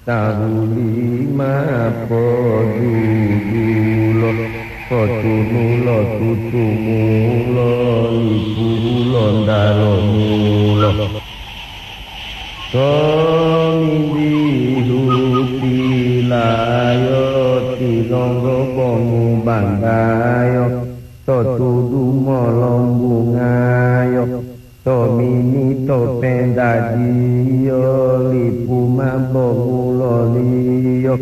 tahu lima podulo potunulo tutumulo ipulo ndalomulo tomindi hutilayo tilonggo bongu bandayo totudu molombungayo tomini topendadiyo lipuma bonguloliyo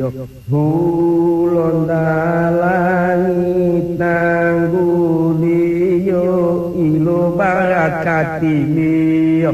hulondalangi tangguliyo ilo barakatiliyo.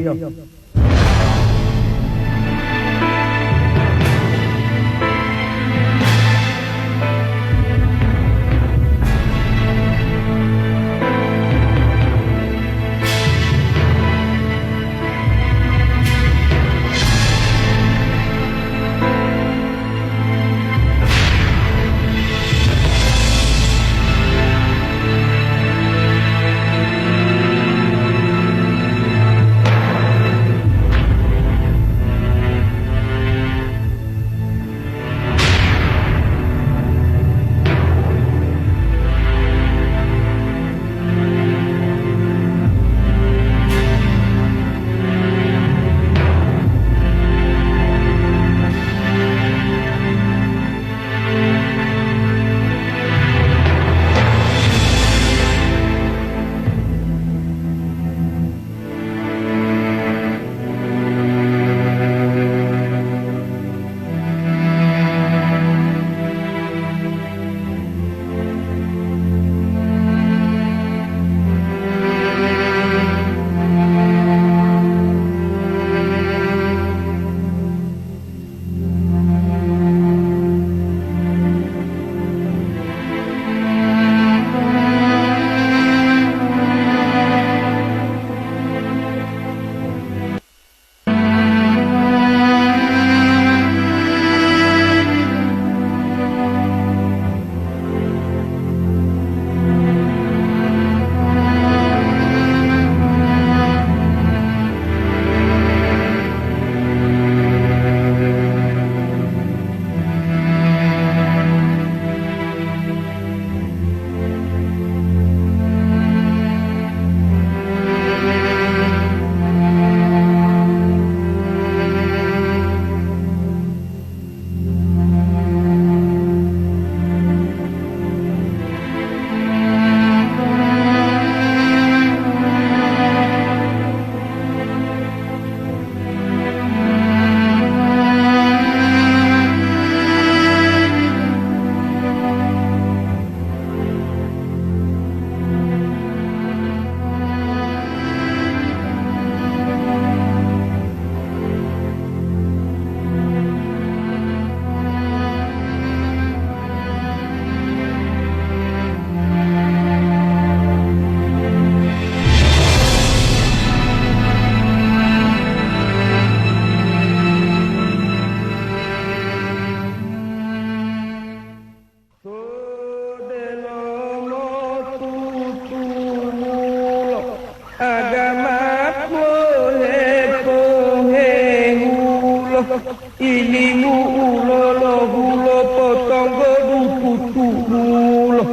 Ilimu ulolo hulo potonggo dukutumulo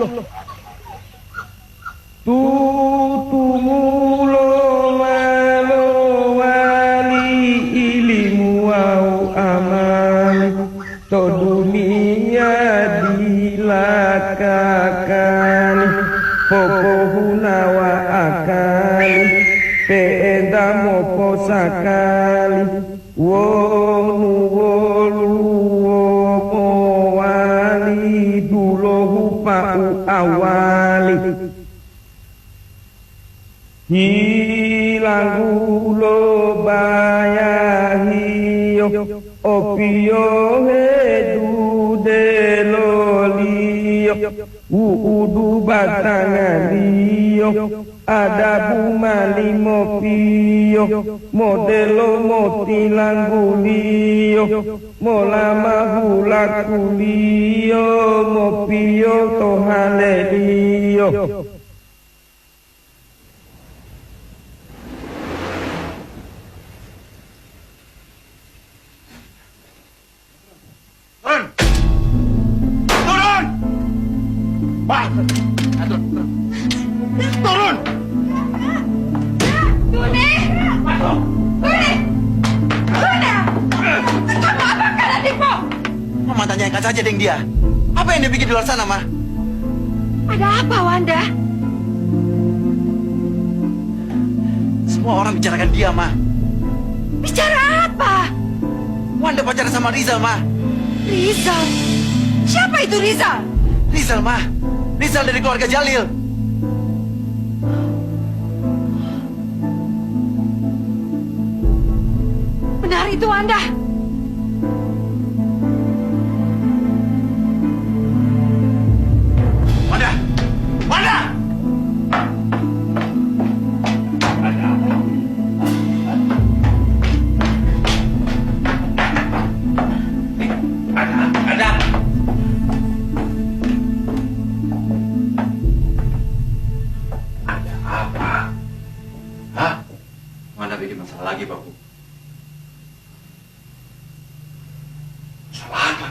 tutumulo malo wali ilimu au amali to dunia dilakakani popo hunawa akali peenda mopo sakali wonu wolu womo wali dulohu pa'u awali hilang gulo bayahiyo opio hedu deloliyo uudu batangaliyo adabu malimo piyo modelo motilangguliyo molama hulakuliyo mopiyo tohaleliyo. Turun! Budi! Budi! Bunda! Kamu apakan adikmu? Mama tanyakan saja dengan dia. Apa yang dia bikin di luar sana, Ma? Ada apa, Wanda? Semua orang bicarakan dia, Ma. Bicara apa? Wanda pacaran sama Rizal, Ma. Rizal. Siapa itu Rizal? Rizal, Ma. Rizal dari keluarga Jalil. Benar itu, Wanda. Wanda! Wanda! Ada. Ada apa? Hah? Wanda bikin masalah lagi, Pak Bu. Masalah apa?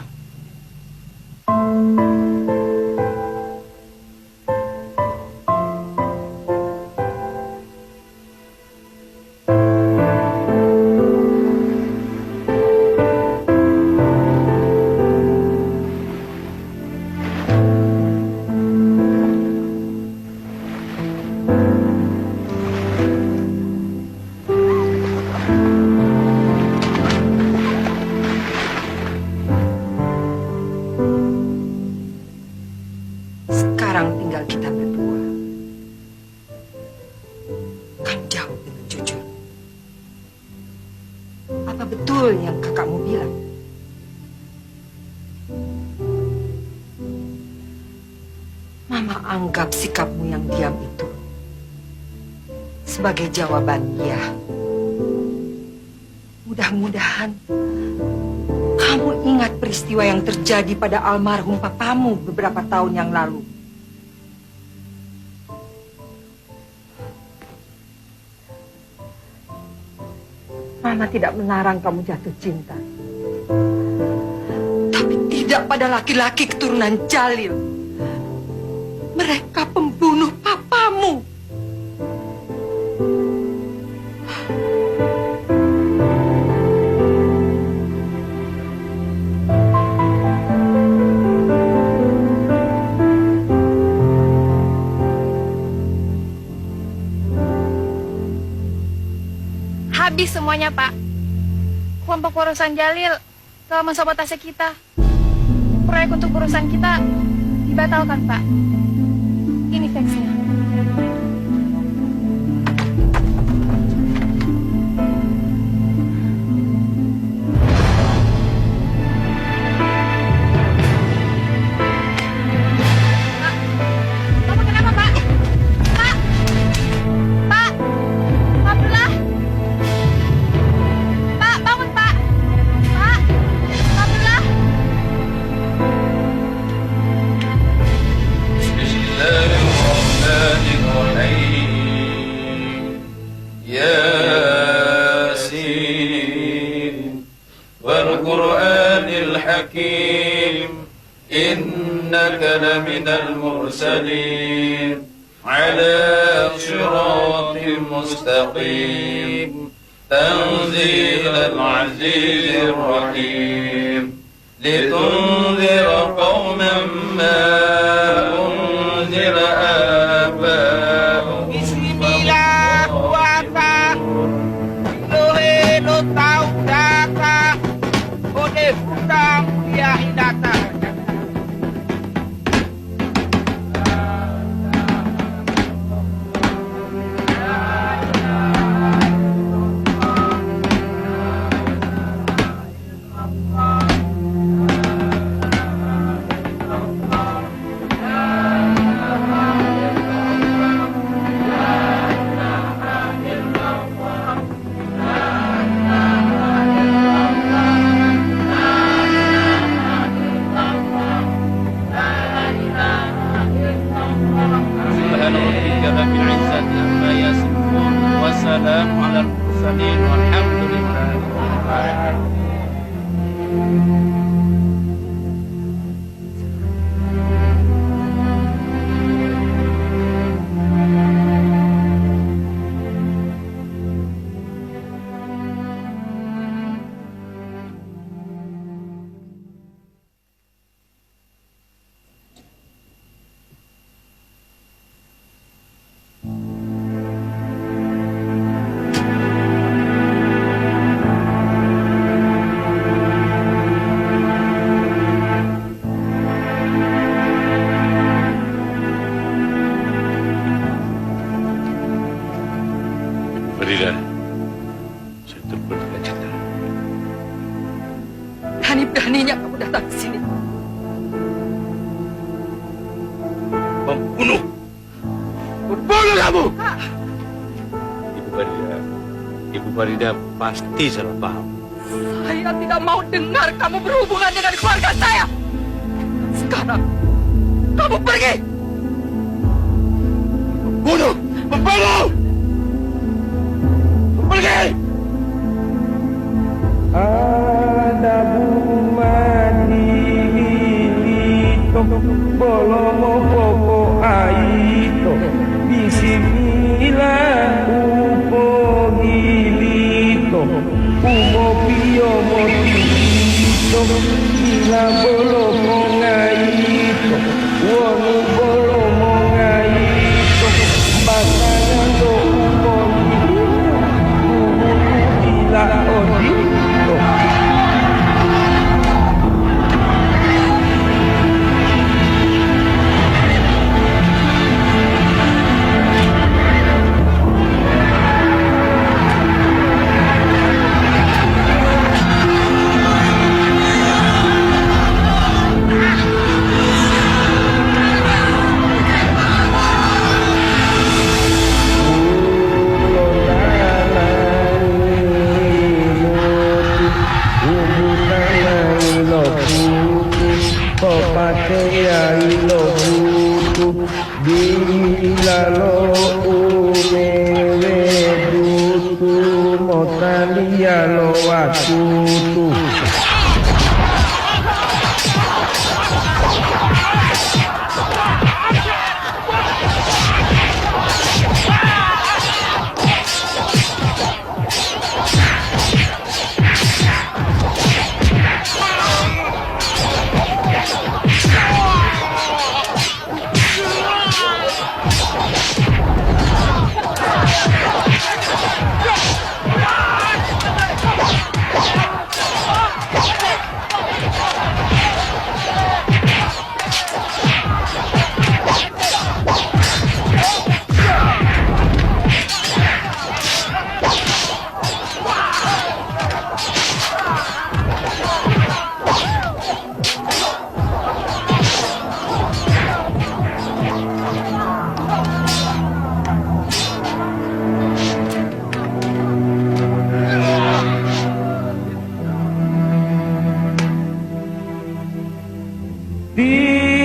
Sekarang tinggal kita berdua. Kamu jawab dengan jujur. Apa betul yang kakakmu bilang? Mama anggap sikapmu yang diam itu sebagai jawaban iya. Mudah-mudahan kamu ingat peristiwa yang terjadi pada almarhum papamu beberapa tahun yang lalu. Mama tidak melarang kamu jatuh cinta. Tapi tidak pada laki-laki keturunan Jalil. Mereka pembunuh papamu. Habis semuanya, Pak. Kelompok urusan Jalil telah mensabotase kita. Proyek untuk urusan kita dibatalkan, Pak. Ini faxnya. Pak, Bapak kenapa, Pak? Pak! Pak! Abdullah! Pak, bangun, Pak! Pak! Abdullah! Bismillahirrahmanirrahim. Yasin wal Qur'anil Hakim innaka laminal mursalin ala siratin mustaqim tanzilal azizir rahim litunzira qauman ma unzira aba'uhum. Bismillah waka Lohe lo tau daka Ode hutang dia hidata Subhana rabbika rabbil izzati amma yasifun wa salamun alal mursalin walhamdulillahi rabbil alamin. Farida, saya turut berduka cita. Berani-beraninya kamu datang ke sini. Pembunuh! Pembunuh kamu! Ibu Farida pasti salah paham. Saya tidak mau dengar kamu berhubungan dengan keluarga saya. Sekarang, kamu pergi. Bunuh! Pembunuh! Pergi! Ada bumadilito bolomo popo aito bisimilah upo gilito umo pio motilito ila bolomo ngaito wonu bolomo ngaito batangan do umo gilito ila odito.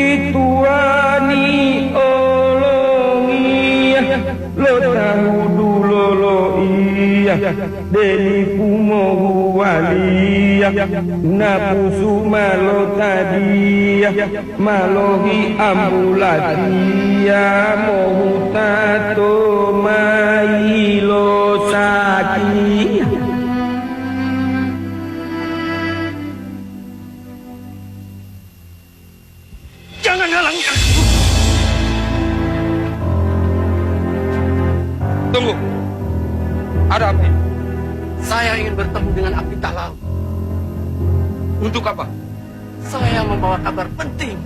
Dituani olongia lo tahudu lolo iya deni kumo walia napusu malo tadia malohi ambulatia mohutato mailo sakia. Jangan halangi aku! Tunggu. Ada apa? Saya ingin bertemu dengan Apita Laut. Untuk apa? Saya membawa kabar penting.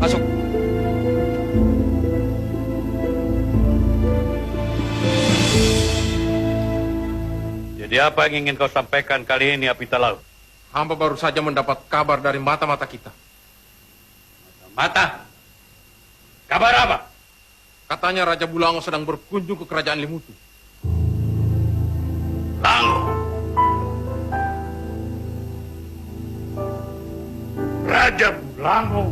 Masuk. Jadi apa yang ingin kau sampaikan kali ini, Apita Laut? Hamba baru saja mendapat kabar dari mata-mata kita. Mata? Kabar apa? Katanya Raja Bulango sedang berkunjung ke kerajaan Limutu. Lango. Raja Bulango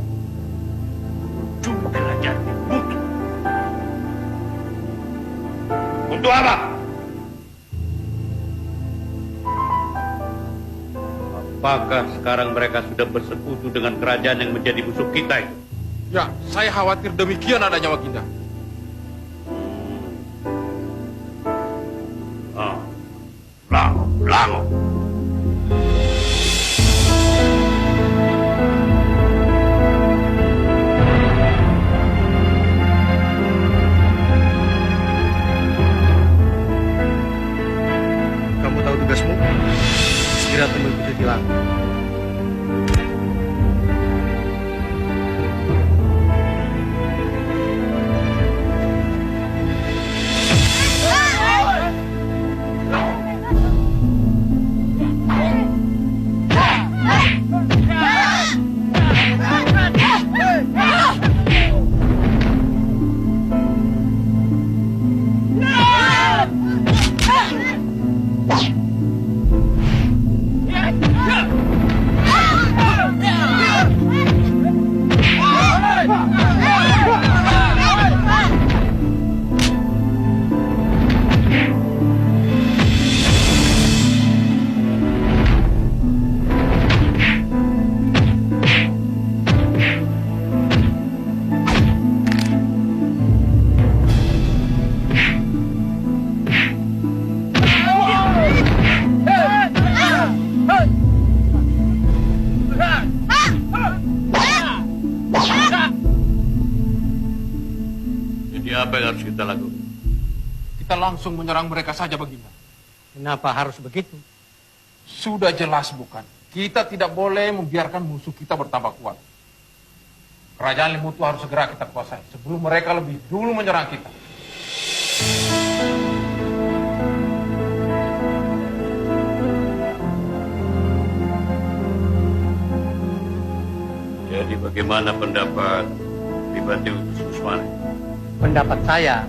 berkunjung ke kerajaan Limutu. Untuk apa? Apakah sekarang mereka sudah bersekutu dengan kerajaan yang menjadi musuh kita itu? Ya, saya khawatir demikian adanya Waginda. Lango. Kamu tahu tugasmu? Segera temui Putri Tilang. apa yang harus kita lakukan? Kita langsung menyerang mereka saja, Baginda. Kenapa harus begitu? Sudah jelas bukan? Kita tidak boleh membiarkan musuh kita bertambah kuat. Kerajaan Limutu harus segera kita kuasai sebelum mereka lebih dulu menyerang kita. Jadi bagaimana pendapat Adipati Usmani? Pendapat saya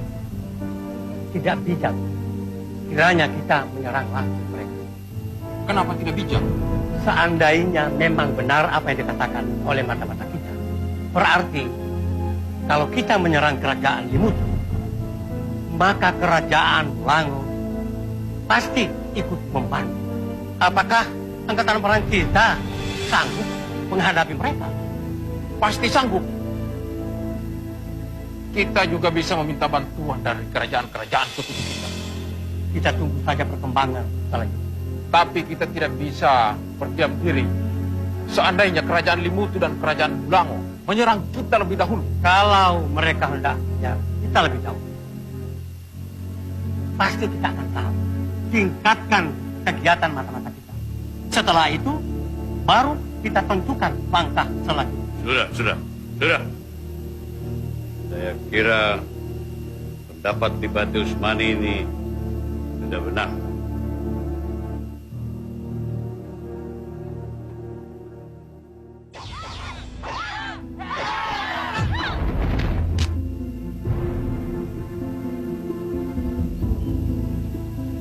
tidak bijak. Kiranya kita menyerang langsung mereka. Kenapa tidak bijak? Seandainya memang benar apa yang dikatakan oleh mata-mata kita, berarti kalau kita menyerang kerajaan Limutu, maka kerajaan Lango pasti ikut membantu. Apakah angkatan perang kita sanggup menghadapi mereka? Pasti sanggup. Kita juga bisa meminta bantuan dari kerajaan-kerajaan sekutu kita. Kita tunggu saja perkembangan selanjutnya. Tapi kita tidak bisa berdiam diri. Seandainya kerajaan Limutu dan kerajaan Lango menyerang kita lebih dahulu. Kalau mereka hendak menyerang kita lebih dahulu, pasti kita akan tahu. Tingkatkan kegiatan mata-mata kita. Setelah itu, baru kita tentukan langkah selanjutnya. Sudah. Saya kira pendapat Adipati Usmani ini sudah benar.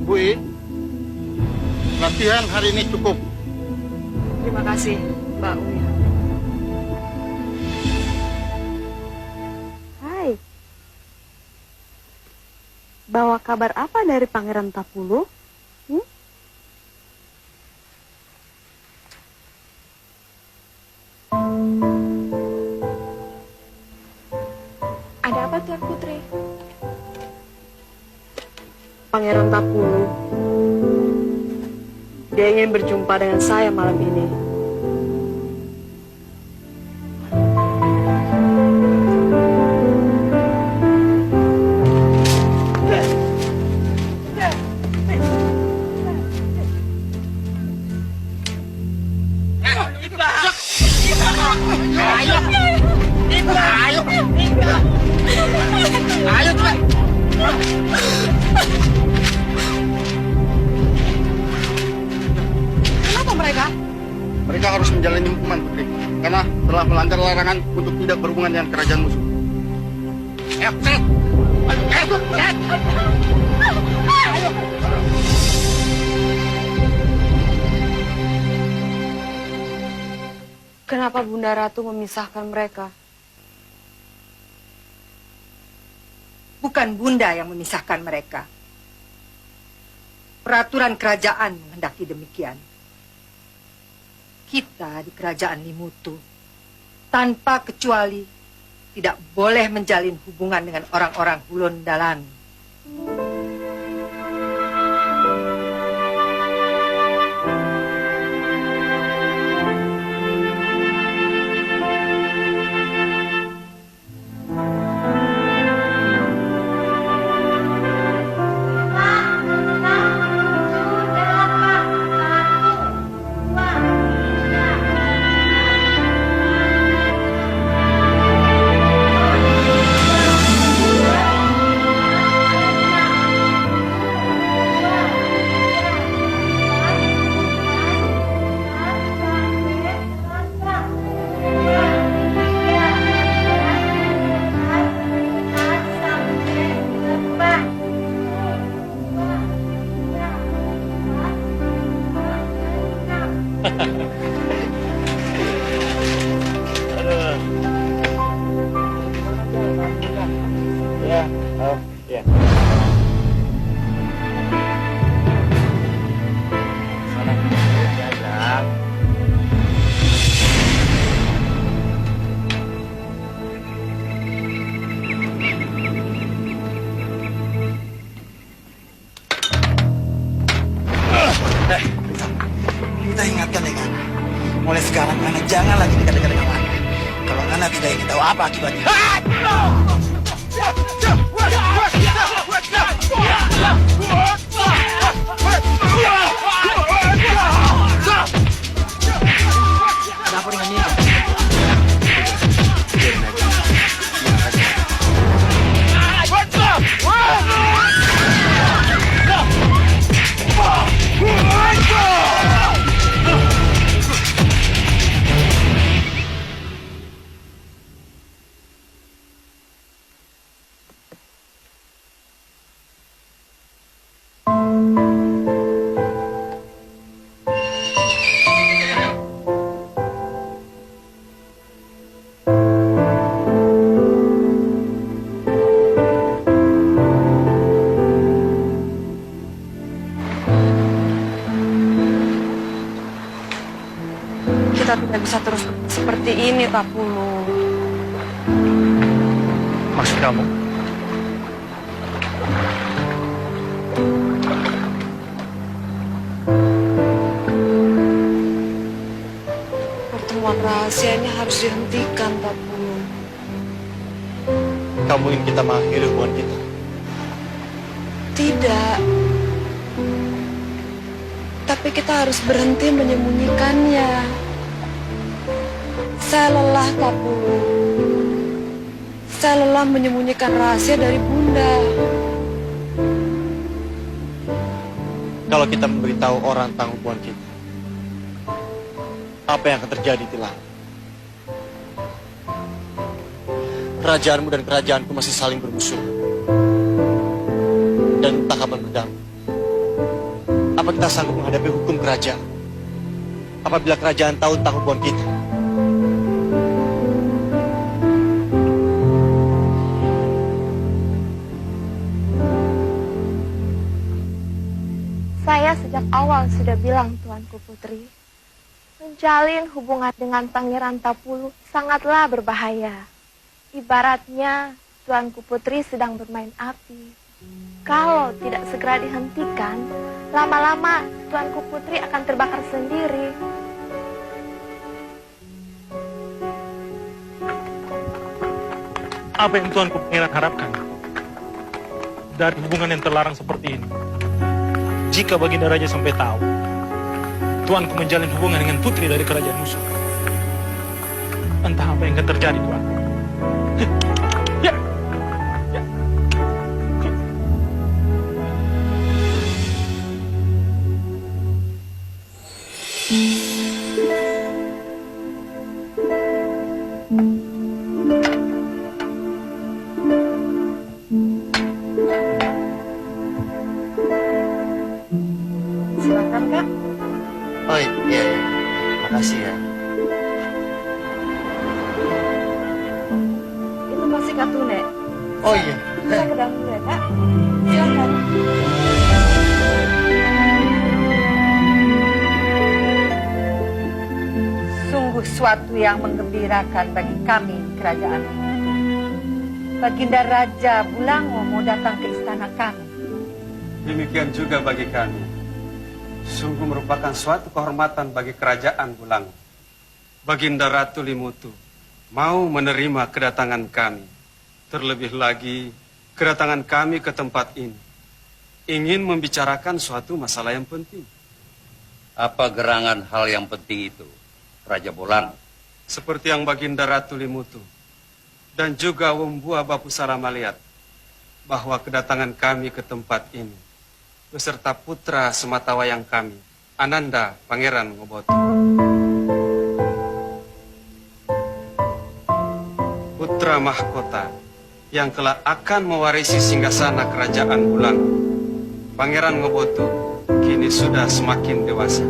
Bui, latihan hari ini cukup. Terima kasih, Mbak Uya. Hai. Bawa kabar apa dari Pangeran Tapulu? Ada apa Tuan Putri? Pangeran Tapulu. Dia ingin berjumpa dengan saya malam ini. Kenapa mereka? Mereka harus menjalani hukuman, Putri, karena telah melanggar larangan untuk tidak berhubungan dengan kerajaan musuh. Kenapa Bunda Ratu memisahkan mereka? Bukan Bunda yang memisahkan mereka. Peraturan kerajaan menghendaki demikian. Kita di kerajaan Limutu, tanpa kecuali, tidak boleh menjalin hubungan dengan orang-orang Hulun Dalan. Kita ingatkan ya kan, mulai sekarang Ana jangan lagi dekat-dekat dengan Ana. Kalau Ana tidak ingin tahu apa akibatnya. Ada apa dengan ini? Kita tidak bisa terus seperti ini, Tapulu. Maksud kamu? Pertemuan rahasia ini harus dihentikan, Tapulu. Kamu ingin kita mengakhiri hubungan kita? Tidak. Tapi kita harus berhenti menyembunyikannya. Saya lelah, Tapulu. Saya lelah menyembunyikan rahasia dari Bunda. Kalau kita memberitahu orang tentang hubungan kita, apa yang akan terjadi, Tilang? Kerajaanmu dan kerajaanku masih saling bermusuh. Dan entah kapan berdamai. Apa kita sanggup menghadapi hukum kerajaan? Apabila kerajaan tahu tentang hubungan kita? Saya sejak awal sudah bilang, Tuanku Putri, menjalin hubungan dengan Pangeran Tapulu sangatlah berbahaya. Ibaratnya Tuanku Putri sedang bermain api. Kalau tidak segera dihentikan, lama-lama Tuanku Putri akan terbakar sendiri. Apa yang Tuanku Pangeran harapkan dari hubungan yang terlarang seperti ini? Jika Baginda Raja sampai tahu Tuanku menjalin hubungan dengan putri dari kerajaan musuh, entah apa yang akan terjadi, Tuan. Ya. Ya. Silakan, Kak. Oh iya, makasih ya. Itu masih Katune. Oh iya. Saya ke dalam dulu ya, Kak. Silakan. Sungguh suatu yang menggembirakan bagi kami di kerajaan ini. Baginda Raja Bulango mau datang ke istana kami. Demikian juga bagi kami. Sungguh merupakan suatu kehormatan bagi kerajaan Bulango. Baginda Ratu Limutu mau menerima kedatangan kami. Terlebih lagi, kedatangan kami ke tempat ini ingin membicarakan suatu masalah yang penting. Apa gerangan hal yang penting itu, Raja Bulango? Seperti yang Baginda Ratu Limutu dan juga Wombua Bapu Salama lihat, bahwa kedatangan kami ke tempat ini beserta putra sematawayang kami, Ananda Pangeran Ngoboto. Putra mahkota yang kelak akan mewarisi singgasana kerajaan Bulango. Pangeran Ngoboto kini sudah semakin dewasa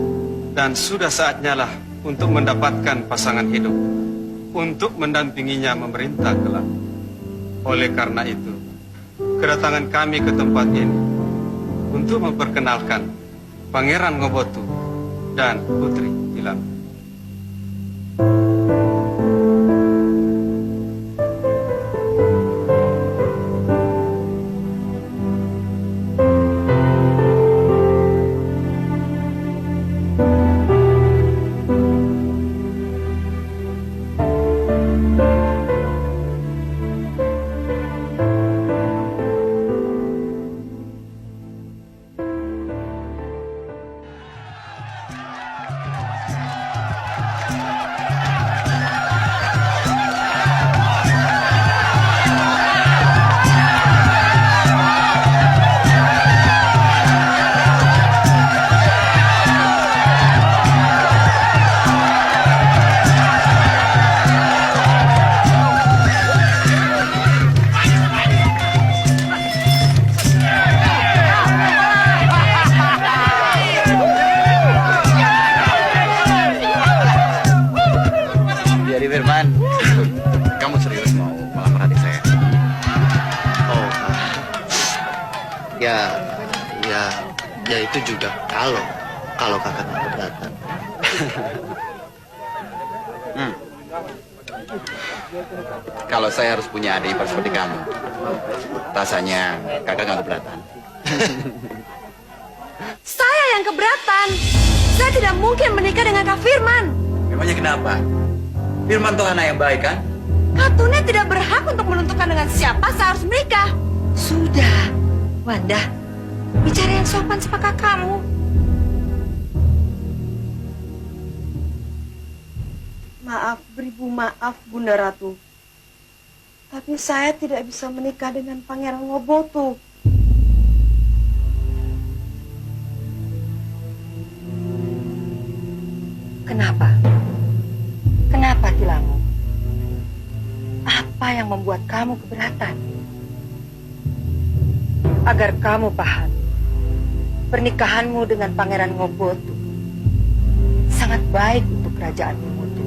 dan sudah saatnya lah untuk mendapatkan pasangan hidup, untuk mendampinginya memerintah kelak. Oleh karena itu, kedatangan kami ke tempat ini untuk memperkenalkan Pangeran Ngoboto dan Putri Tilang. Firman, kamu serius mau melamar adik saya? Oh, ya itu juga kalau kakak tak keberatan. Kalau saya harus punya adik ipar seperti kamu, rasanya kakak nggak keberatan. Saya yang keberatan. Saya tidak mungkin menikah dengan Kak Firman. Memangnya kenapa? Firman tuh anak yang baik kan? Kak Tune tidak berhak untuk menentukan dengan siapa saya harus menikah. Sudah, Wanda. Bicara yang sopan sama kakakmu. Maaf, beribu maaf, Bunda Ratu. Tapi saya tidak bisa menikah dengan Pangeran Ngobotu. Kenapa? Kenapa, Tilamu? Apa yang membuat kamu keberatan? Agar kamu paham, pernikahanmu dengan Pangeran Ngobotu sangat baik untuk kerajaan Limutu.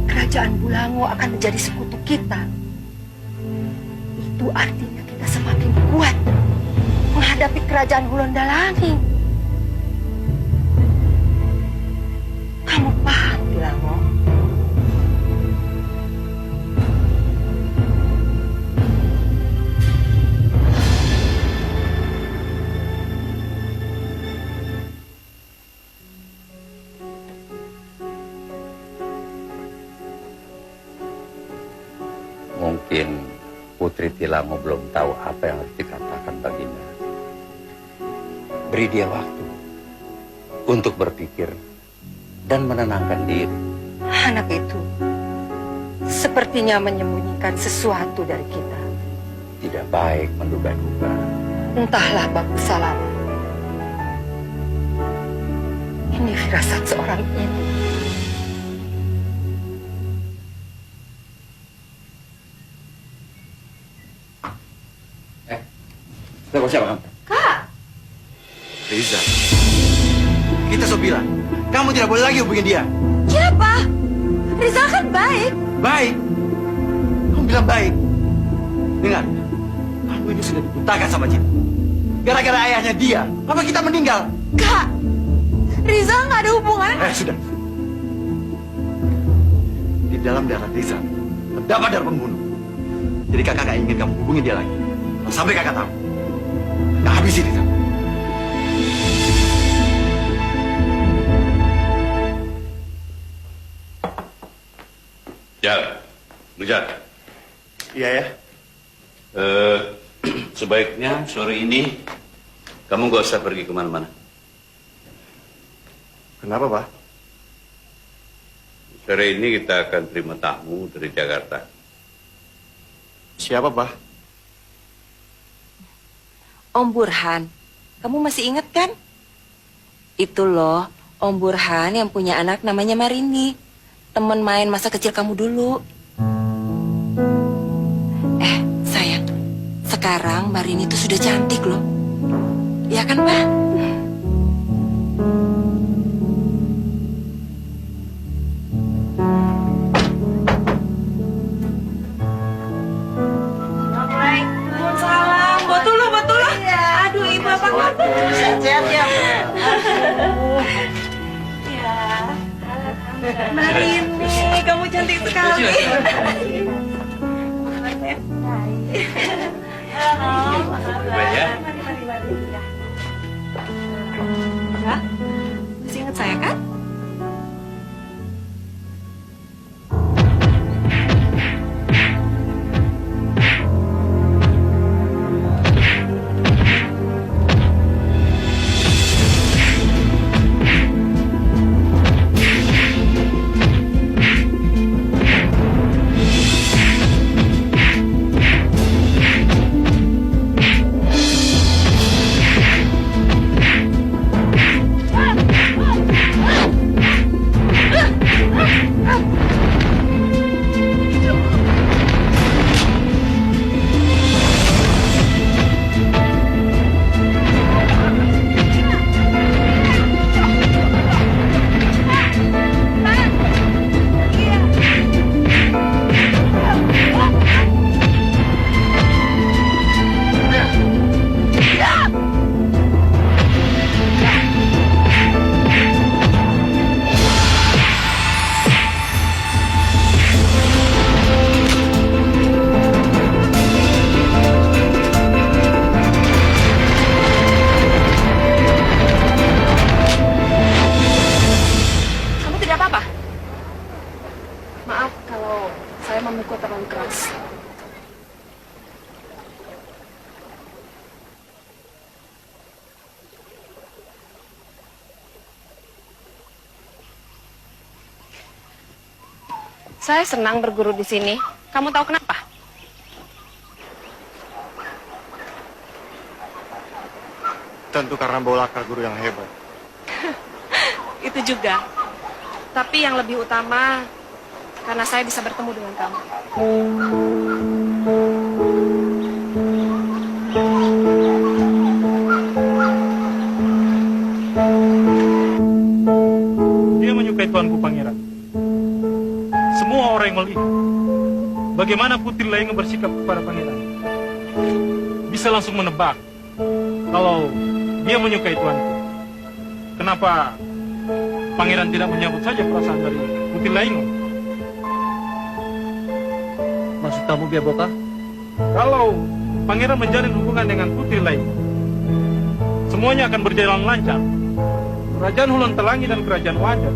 Kerajaan Bulango akan menjadi sekutu kita. Itu artinya kita semakin kuat menghadapi kerajaan Hulondalangi. Kamu paham, Tilamu? Mungkin Putri Tilamu belum tahu apa yang harus dikatakan baginda. Beri dia waktu untuk berpikir dan menenangkan diri. Anak itu sepertinya menyembunyikan sesuatu dari kita. Tidak baik menduga-duga. Entahlah bagus salah. Ini firasat seorang ibu. Telepon siapa kamu? Kak! Riza. Kita so bilang, kamu tidak boleh lagi hubungin dia. Siapa? Rizal kan baik. Baik? Kamu bilang baik? Dengar, kamu ini sudah dibutakan sama dia. Gara-gara ayahnya dia, apa kita meninggal? Kak! Rizal nggak ada hubungan. Sudah. Di dalam darah Riza terdapat darah pembunuh. Jadi kakak nggak ingin kamu hubungin dia lagi. Kalau sampai kakak tahu, nggak habisi Riza. Lujar. Iya ya. Sebaiknya sore ini kamu gak usah pergi kemana-mana. Kenapa, Pak? Sore ini kita akan terima tamu dari Jakarta. Siapa, Pak? Om Burhan, kamu masih ingat kan? Itu loh, Om Burhan yang punya anak namanya Marini. Teman main masa kecil kamu dulu. Sayang, sekarang Marini itu sudah cantik loh. Ya kan, Pak? Waalaikumsalam. Betul loh. Aduh, Ibu apa kabar? Sehat-sehat ya. Marini, kamu cantik sekali. Masih ingat saya kan? saya memukul terlalu keras. Saya senang berguru di sini. Kamu tahu kenapa? Tentu karena Bolaka guru yang hebat. Itu juga. Tapi yang lebih utama, karena saya bisa bertemu dengan kamu. Dia menyukai tuanku pangeran. Semua orang yang melihat bagaimana Putri Laingo bersikap kepada pangeran bisa langsung menebak kalau dia menyukai tuanku. Kenapa pangeran tidak menyambut saja perasaan dari Putri Laingo? Maksud kamu, Biaboka? Kalau pangeran menjalin hubungan dengan Putri Laingo, semuanya akan berjalan lancar. Kerajaan Hulon Telangi dan Kerajaan Wajar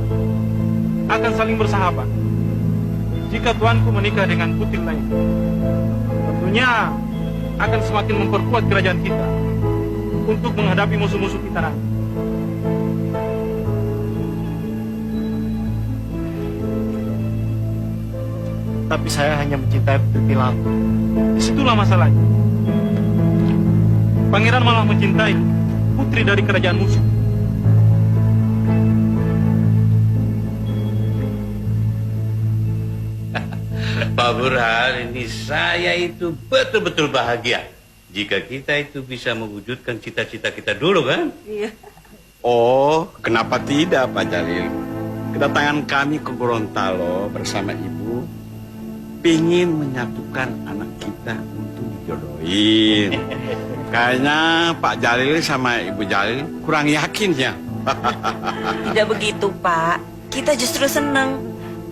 akan saling bersahabat. Jika tuanku menikah dengan Putri Laingo, tentunya akan semakin memperkuat kerajaan kita untuk menghadapi musuh-musuh kita nanti. Tapi saya hanya mencintai Putri Tilammu. Disitulah masalahnya. Pangeran malah mencintai putri dari kerajaan musuh. Pak Burhan, ini saya itu betul-betul bahagia jika kita itu bisa mewujudkan cita-cita kita dulu, kan? Iya. Oh, kenapa tidak, Pak Jalil? Kedatangan kami ke Gorontalo bersama Ibu ingin menyatukan anak kita untuk dijodohin. Kayaknya Pak Jalil sama Ibu Jalil kurang yakin ya. Tidak begitu, Pak. Kita justru senang.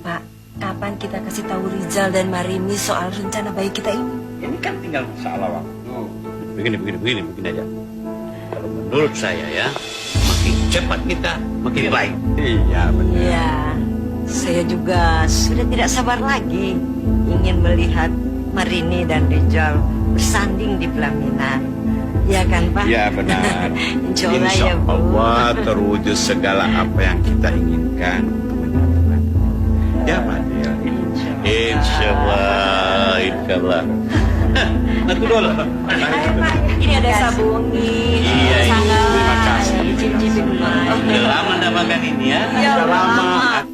Pak, kapan kita kasih tahu Rizal dan Marini soal rencana bayi kita ini? Ini kan tinggal masalah waktu. Begini aja. Kalau menurut saya ya, makin cepat kita, makin baik. Iya, benar. Iya, saya juga sudah tidak sabar lagi ingin melihat Marini dan Rizal bersanding di pelaminan. Ya kan, Pak? Ya benar. Insya Allah ya, Bu. Allah terwujud segala apa yang kita inginkan. Ya, Pak Jalil. Insya Allah. Aku dulu. Ini ada sabuni, Iya, sangat. terima kasih. Cincin Udah lama nggak makan ini ya? Ya, Sudah lama.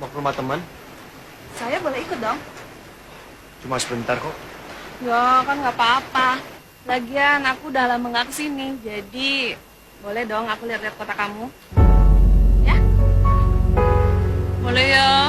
Mau ke rumah teman? Saya boleh ikut dong? Cuma sebentar kok. Ya, kan nggak apa-apa. Lagian aku udah lama nggak kesini, jadi boleh dong aku lihat-lihat kota kamu. Ya? Boleh ya.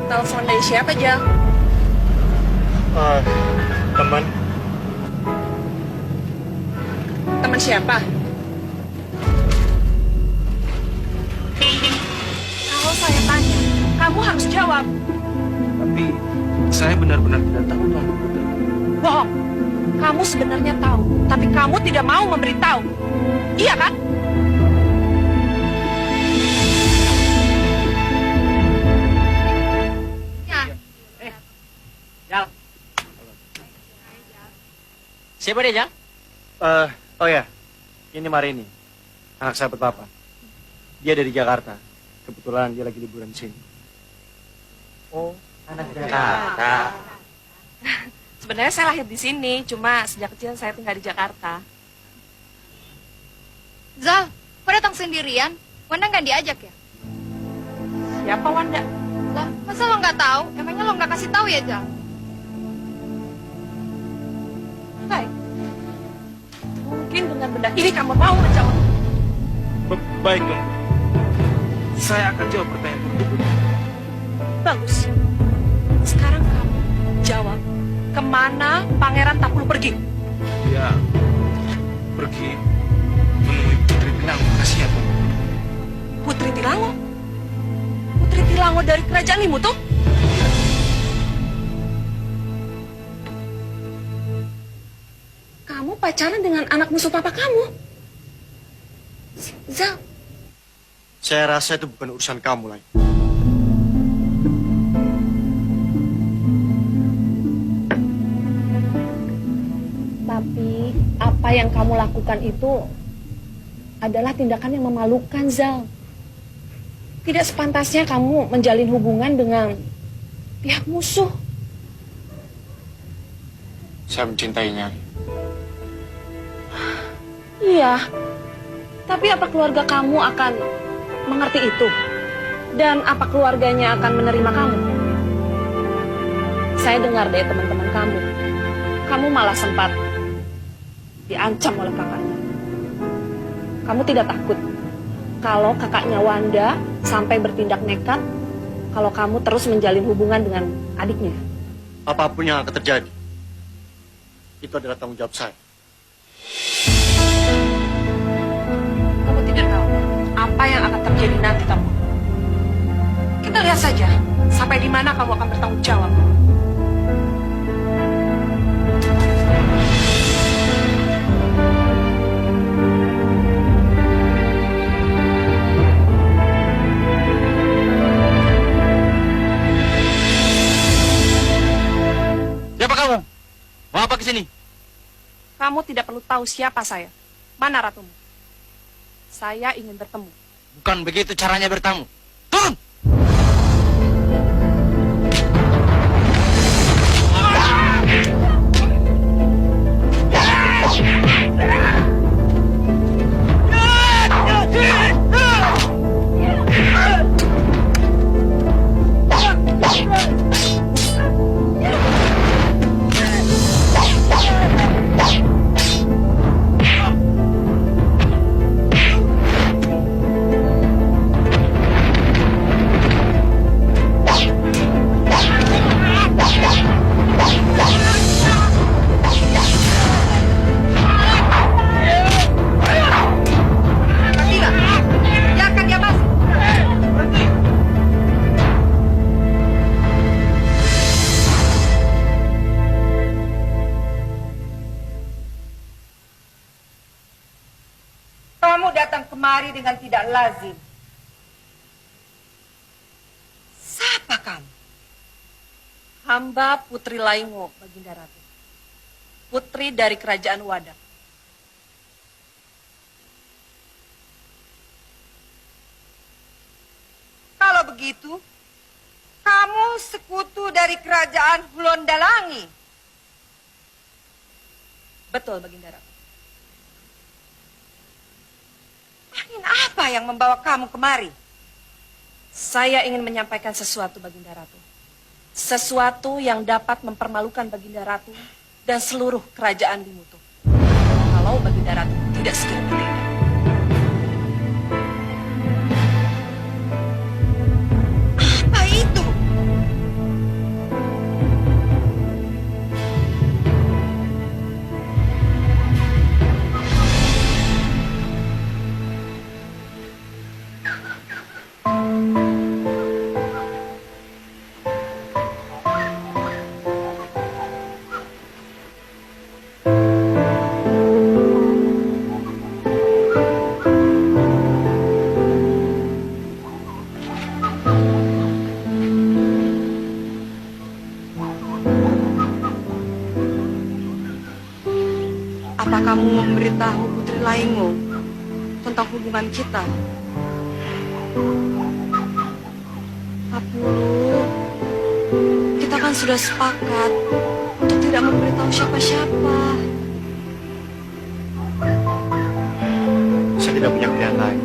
Telepon dari siapa, Jal? Teman. Teman siapa? Kalau saya tanya, kamu harus jawab. Tapi saya benar-benar tidak tahu, Tuan Putri. Bohong. Kamu sebenarnya tahu, tapi kamu tidak mau memberitahu. Iya kan? Jal. Siapa dia, Jal? Oh ya, ini Marini, anak sahabat Papa. Dia dari Jakarta. Kebetulan dia lagi liburan di sini. Oh, anak Jakarta. Sebenarnya saya lahir di sini, cuma sejak kecil saya tinggal di Jakarta. Zal, kok datang sendirian? Wanda nggak diajak ya? Siapa Wanda? Lah, masa lo nggak tahu? Emangnya lo nggak kasih tahu ya, Zal? Baik. Mungkin dengan benda ini kamu mau menjawab. Baik, Tuan. Saya akan jawab pertanyaan Tuan. Bagus. Sekarang kamu jawab, kemana Pangeran Tapulu pergi? Ya, pergi menemui Putri Tilango. Kasih ya, Tuan. Putri Tilango? Putri Tilango dari kerajaan Limutu? Kamu pacaran dengan anak musuh papa kamu? Zal. Saya rasa itu bukan urusan kamu lagi. Tapi apa yang kamu lakukan itu adalah tindakan yang memalukan, Zal. Tidak sepantasnya kamu menjalin hubungan dengan pihak musuh. Saya mencintainya. Iya, tapi apa keluarga kamu akan mengerti itu? Dan apa keluarganya akan menerima kamu? Saya dengar dari teman-teman kamu malah sempat diancam oleh kakaknya. Kamu tidak takut kalau kakaknya Wanda sampai bertindak nekat kalau kamu terus menjalin hubungan dengan adiknya? Apapun yang akan terjadi, itu adalah tanggung jawab saya. Kamu tidak tahu apa yang akan terjadi nanti, kamu. Kita lihat saja sampai di mana kamu akan bertanggung jawab. Siapa kamu? Mau apa ke sini? Kamu tidak perlu tahu siapa saya. Mana ratumu? Saya ingin bertemu. Bukan begitu caranya bertamu. Turun! Kamu datang kemari dengan tidak lazim. Siapa kamu? Hamba Putri Laingo, Baginda Ratu. Putri dari Kerajaan Wadah. Kalau begitu, kamu sekutu dari Kerajaan Hulondalangi. Betul, Baginda Ratu. Angin apa yang membawa kamu kemari? Saya ingin menyampaikan sesuatu, Baginda Ratu. Sesuatu yang dapat mempermalukan Baginda Ratu dan seluruh kerajaan Limutu. Kalau Baginda Ratu tidak segera bertindak. Apa itu? Apa kamu memberitahu Putri Laingo tentang hubungan kita? Tapulu, kita kan sudah sepakat untuk tidak memberitahu siapa-siapa. Saya tidak punya pilihan lain.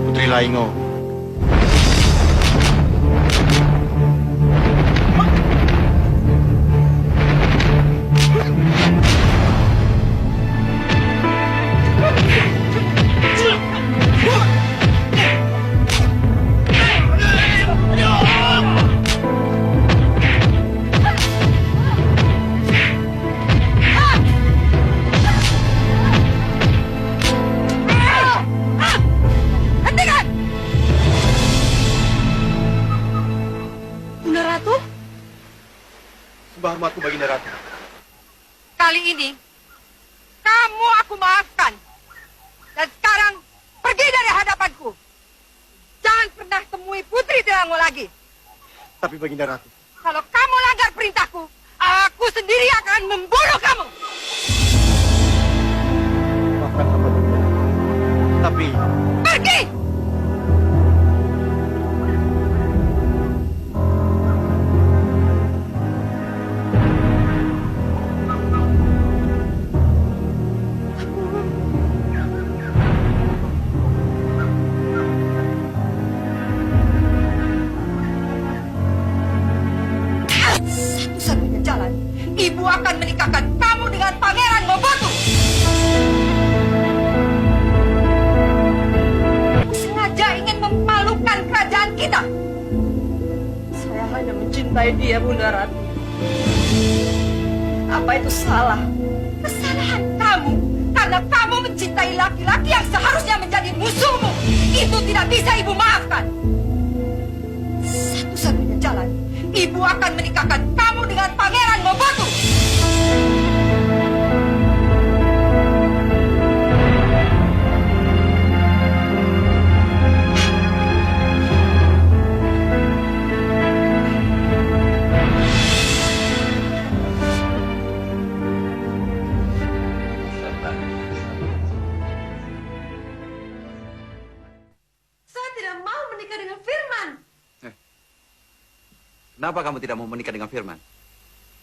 Putri Laingo. Bunda Ratu, Sembah hormatku Baginda Ratu. Kali ini, kamu aku maafkan. Dan sekarang, pergi dari hadapanku. Jangan pernah temui Putri Tilango lagi. Tapi Baginda Ratu, Kalau kamu langgar perintahku, aku sendiri akan membunuh kamu. maafkan hamba Baginda. Tapi Pergi! Satu-satunya jalan, ibu akan menikahkan kamu dengan Pangeran Mobotu. Aku sengaja ingin memalukan kerajaan kita. saya hanya mencintai dia, Bunda Ratu. Apa itu salah? Kesalahan kamu karena kamu mencintai laki-laki yang seharusnya menjadi musuhmu. Itu tidak bisa ibu maafkan. Satu-satunya jalan, ibu akan menikahkan kamu dengan Pangeran Mobotu. Saya tidak mau menikah dengan Firman. Kenapa kamu tidak mau menikah dengan Firman?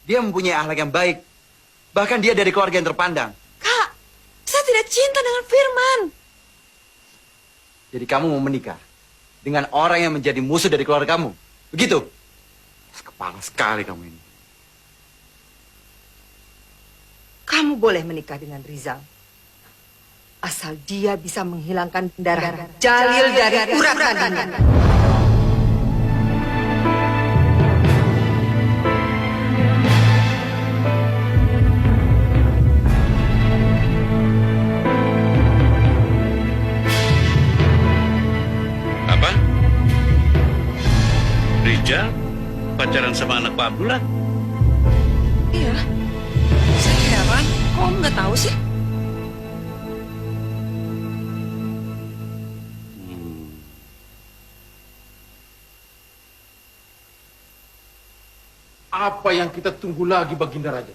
Dia mempunyai akhlak yang baik. Bahkan dia dari keluarga yang terpandang. Kak, saya tidak cinta dengan Firman. Jadi kamu mau menikah dengan orang yang menjadi musuh dari keluarga kamu? Begitu? Kepala sekali kamu ini. Kamu boleh menikah dengan Rizal. Asal dia bisa menghilangkan darah Jalil dari urat nadinya. Apa? Rijal pacaran sama anak Pak Abdullah? Iya. Saya heran, kok kamu nggak tahu sih? Apa yang kita tunggu lagi, Baginda Raja?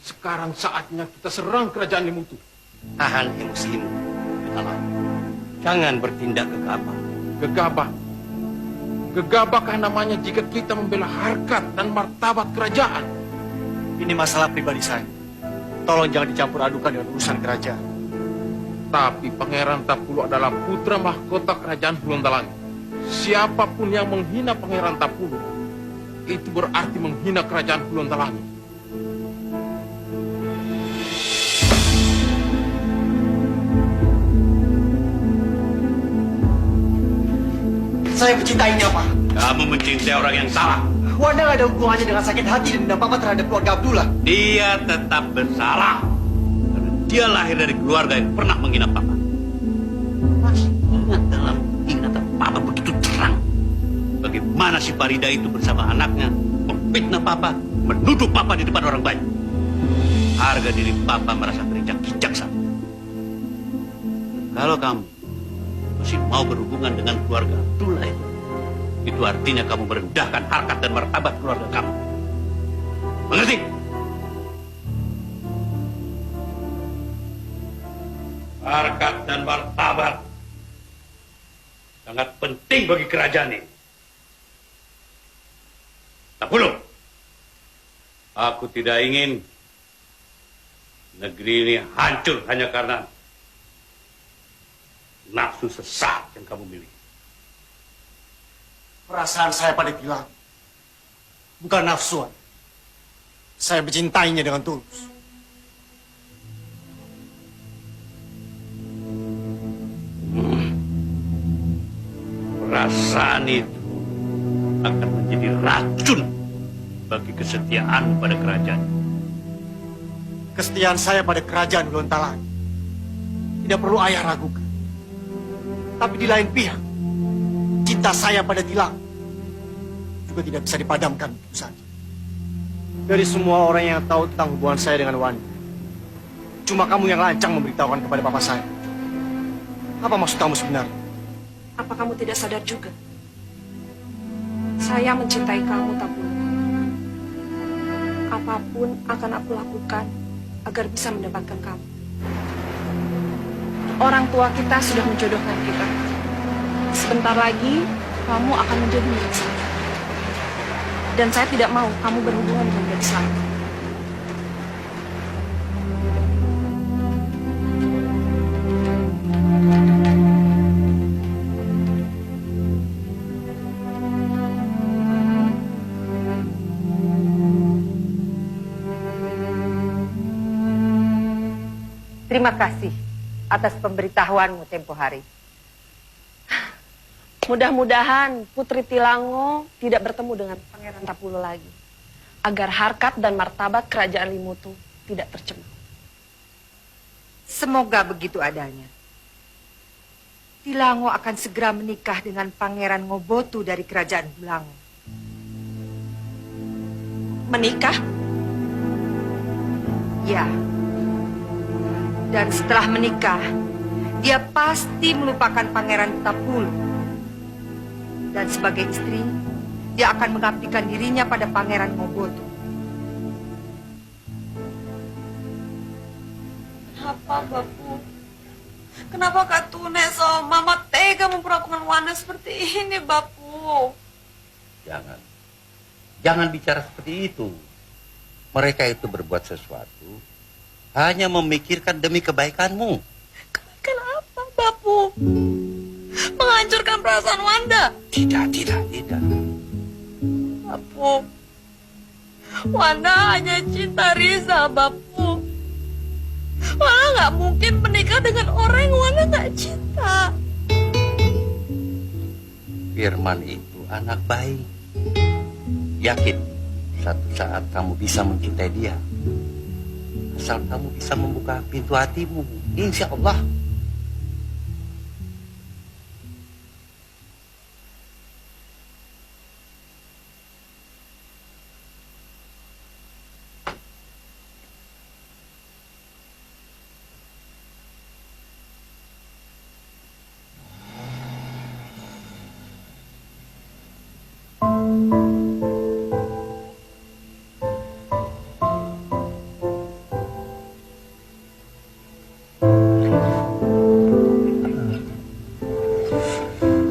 Sekarang saatnya kita serang kerajaan Limutu. Tahan emosimu, Pitaloka. Jangan bertindak gegabah. Gegabah? Gegabahkah namanya jika kita membela harkat dan martabat kerajaan? ini masalah pribadi saya. Tolong jangan dicampur adukan dengan urusan kerajaan. Tapi Pangeran Tapulu adalah putra mahkota kerajaan Hulontalangi. Siapapun yang menghina Pangeran Tapulu, itu berarti menghina kerajaan Hulontalangi. Saya mencintainya, Pak. Kamu mencintai orang yang salah. Wanda nggak ada hubungannya dengan sakit hati dan dendam Papa terhadap keluarga Abdullah. Dia tetap bersalah. Karena dia lahir dari keluarga yang pernah menghina Papa. Masih ingat dalam ingatan Papa begitu terang. Bagaimana si Farida itu bersama anaknya memfitnah Papa, menuduh Papa di depan orang banyak. Harga diri Papa merasa terinjak-injak saat itu. Kalau kamu masih mau berhubungan dengan keluarga Abdullah itu artinya kamu merendahkan harkat dan martabat keluarga kamu. Mengerti? Harkat dan martabat sangat penting bagi kerajaan ini. Tapulu, Aku tidak ingin negeri ini hancur hanya karena nafsu sesat yang kamu miliki. Perasaan saya pada Tilang bukan nafsuan. Saya mencintainya dengan tulus. Perasaan itu akan menjadi racun bagi kesetiaan pada kerajaan. Kesetiaan saya pada kerajaan Gorontalo tidak perlu ayah ragukan. Tapi di lain pihak, cinta saya pada Tilang juga tidak bisa dipadamkan begitu saja. Dari semua orang yang tahu tentang hubungan saya dengan Wanda, cuma kamu yang lancang memberitahukan kepada papa saya. Apa maksud kamu sebenarnya? Apa kamu tidak sadar juga? Saya mencintai kamu, Tapulu. Apapun akan aku lakukan agar bisa mendapatkan kamu. Orang tua kita sudah menjodohkan kita. Sebentar lagi, kamu akan menjadi milik saya. Dan saya tidak mau kamu berhubungan dengan gadis lain. Terima kasih atas pemberitahuanmu tempo hari. Mudah-mudahan Putri Tilango tidak bertemu dengan Pangeran Tapulu lagi. Agar harkat dan martabat kerajaan Limutu tidak tercemar. Semoga begitu adanya. Tilango akan segera menikah dengan Pangeran Ngobotu dari kerajaan Bulango. Menikah? Ya. Dan setelah menikah, dia pasti melupakan Pangeran Tapulu. Dan sebagai istri, dia akan mengabdikan dirinya pada Pangeran Ngobotu. Kenapa, Bapu? Kenapa Kak Tune so Mama tega memperlakukan Wanda seperti ini, Bapu? Jangan bicara seperti itu. Mereka itu berbuat sesuatu hanya memikirkan demi kebaikanmu. Kebaikan apa, Bapu? Menghancurkan perasaan Wanda? Tidak. Bapu, Wanda hanya cinta Riza, Bapu. Wanda nggak mungkin menikah dengan orang yang Wanda nggak cinta. Firman itu anak baik. Yakin satu saat kamu bisa mencintai dia. Asal kamu bisa membuka pintu hatimu. Insya Allah.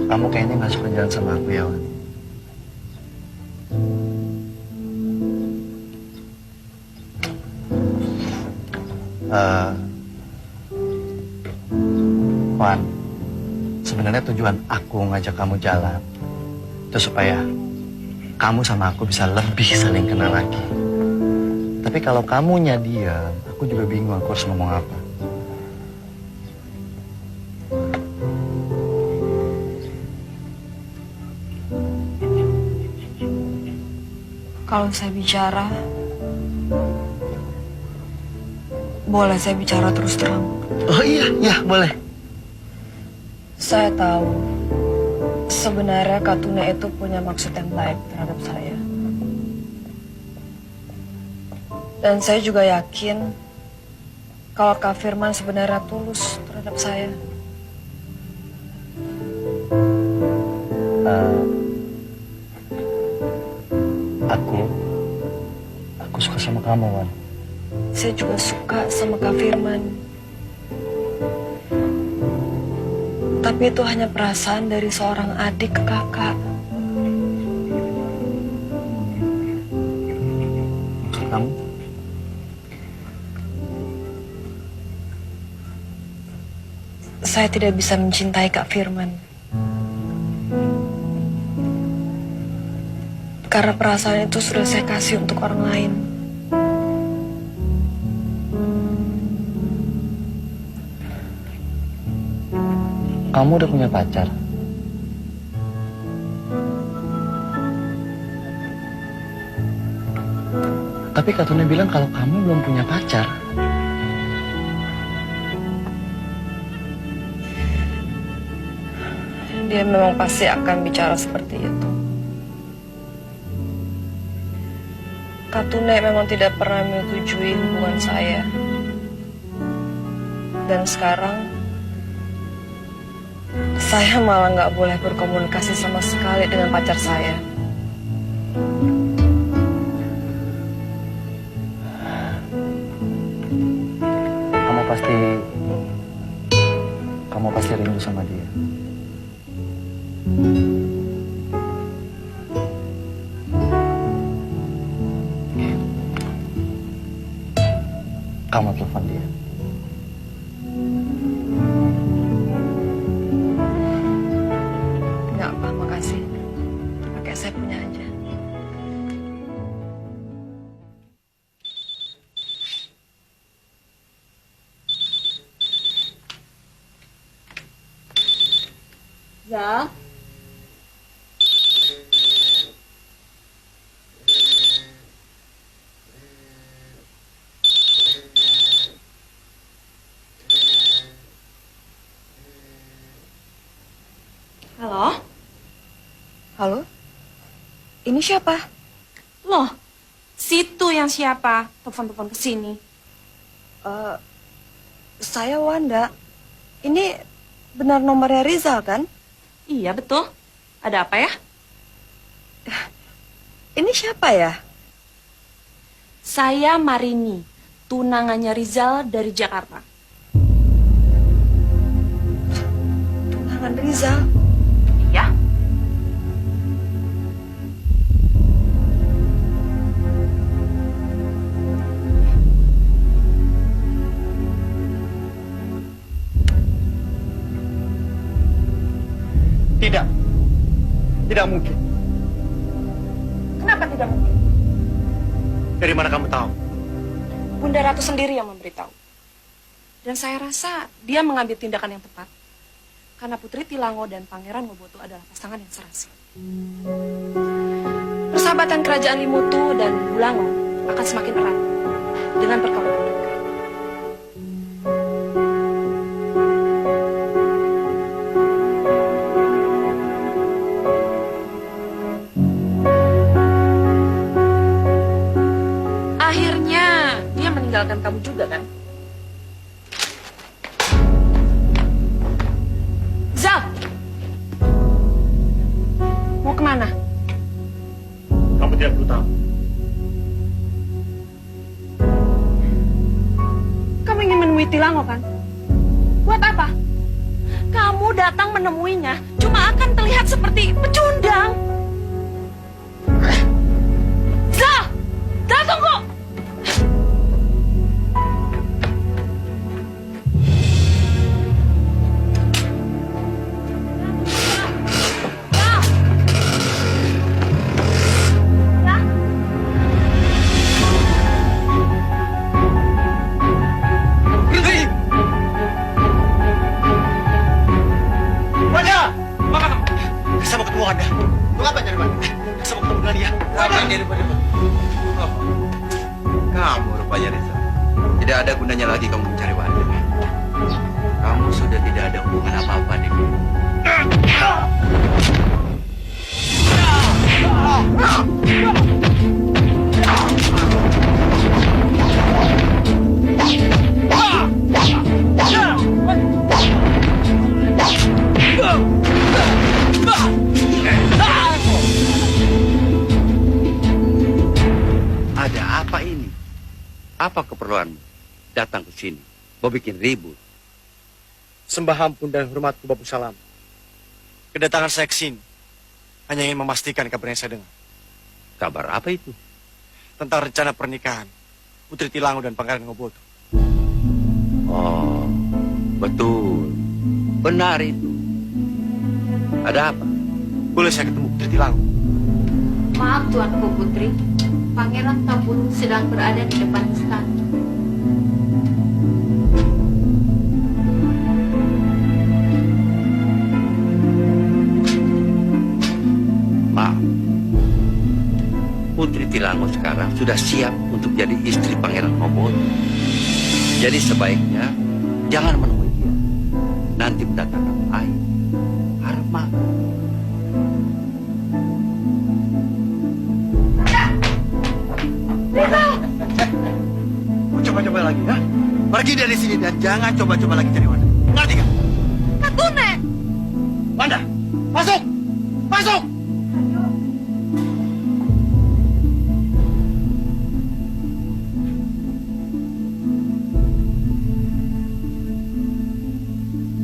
Kamu kayaknya nggak suka jalan sama aku ya, Wan. Wan, sebenarnya tujuan aku ngajak kamu jalan itu supaya kamu sama aku bisa lebih saling kenal lagi. Tapi kalau kamunya diam, aku juga bingung aku harus ngomong apa. Kalau saya bicara, boleh saya bicara terus terang? Oh iya, boleh. Saya tahu sebenarnya Kak Tune itu punya maksud yang baik terhadap saya. Dan saya juga yakin kalau Kak Firman sebenarnya tulus terhadap saya. Aku suka sama kamu, Wan. Saya juga suka sama Kak Firman. Tapi itu hanya perasaan dari seorang adik ke kakak. kamu? Saya tidak bisa mencintai Kak Firman. Karena perasaan itu sudah saya kasih untuk orang lain. Kamu udah punya pacar? Tapi Kak Tuna bilang kalau kamu belum punya pacar. Dia memang pasti akan bicara seperti itu. Kak Tuna memang tidak pernah menyetujui hubungan saya. Dan sekarang, saya malah nggak boleh berkomunikasi sama sekali dengan pacar saya. Kamu pasti rindu sama dia. Kamu telepon dia. Nggak apa, makasih. Pakai saya punya aja. Ya. Halo? Halo? Ini siapa? Loh, situ yang siapa? Telepon-telepon ke sini. Saya Wanda. Ini benar nomornya Rizal kan? Iya, betul. Ada apa ya? Ini siapa ya? Saya Marini, tunangannya Rizal dari Jakarta. Tunangan Rizal? Iya. Tidak. Tidak mungkin. Kenapa tidak mungkin? Dari mana kamu tahu? Bunda Ratu sendiri yang memberitahu. Dan saya rasa dia mengambil tindakan yang tepat. Karena Putri Tilango dan Pangeran Ngoboto adalah pasangan yang serasi. Persahabatan kerajaan Limutu dan Bulango akan semakin erat dengan perkawinan mereka. Akhirnya dia meninggalkan kamu juga kan? Zal! Mau kemana? Kamu tidak perlu tahu. Kamu ingin menemui Tilango kan? Buat apa? Kamu datang menemuinya cuma akan terlihat seperti pecundang. Zal! Zal, tunggu! Saya mau ketemu Wanda. Lu ngapain cari Wanda? Saya mau ketemu dengan dia. Ngapain dia rupanya? Kamu rupanya Reza. Tidak ada gunanya lagi kamu mencari Wanda. Kamu sudah tidak ada hubungan apa-apa dengan dia. Ada apa ini? Apa keperluanmu datang ke sini? Mau bikin ribut? Sembah ampun dan hormatku Babu Salam. Kedatangan saya ke sini hanya ingin memastikan kabar yang saya dengar. Kabar apa itu? tentang rencana pernikahan Putri Tilango dan Pangeran Ngoboto. Oh, betul. Benar itu. Ada apa? Boleh saya ketemu Putri Tilango? Maaf Tuanku Putri, Pangeran Tapulu sedang berada di depan istana. Maaf. Putri Tilango sekarang sudah siap untuk jadi istri Pangeran Ngoboto. Jadi sebaiknya jangan menemui dia. Nanti mendatangkan air. Harap maaf. Mau coba-coba lagi, ha? Pergi dari sini dan jangan coba-coba lagi cari Wanda. Ngerti kan? Katune! Wanda, masuk! Masuk!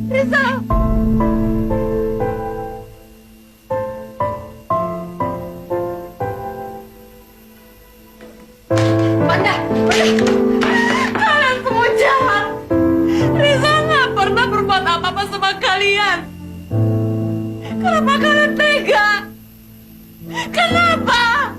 Rizal! Wanda! Kalian semua jahat! Riza nggak pernah berbuat apa-apa sama kalian. Kenapa kalian tega? Kenapa?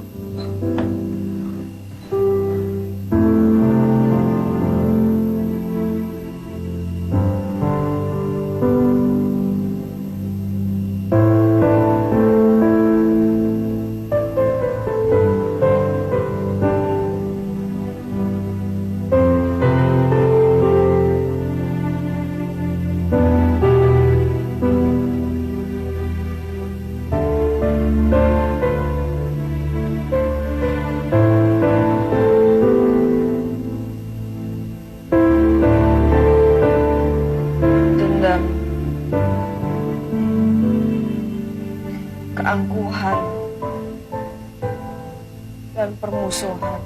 Dendam, keangkuhan, dan permusuhan.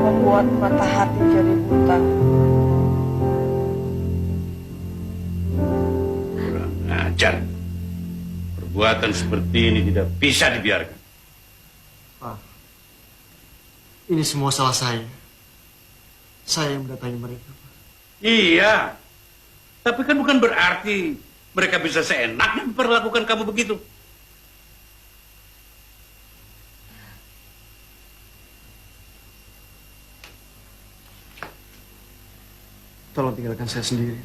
Membuat mata hati jadi buta. Kurang ajar. Perbuatan seperti ini tidak bisa dibiarkan. Pak, ini semua salah saya. Saya yang mendatangi mereka. Iya. Tapi kan bukan berarti mereka bisa seenaknya memperlakukan kamu begitu. Tolong tinggalkan saya sendiri.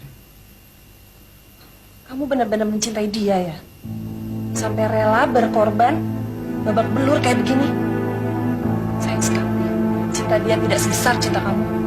Kamu benar-benar mencintai dia ya? Sampai rela berkorban, babak belur kayak begini. Sayang sekali, cinta dia tidak sebesar cinta kamu.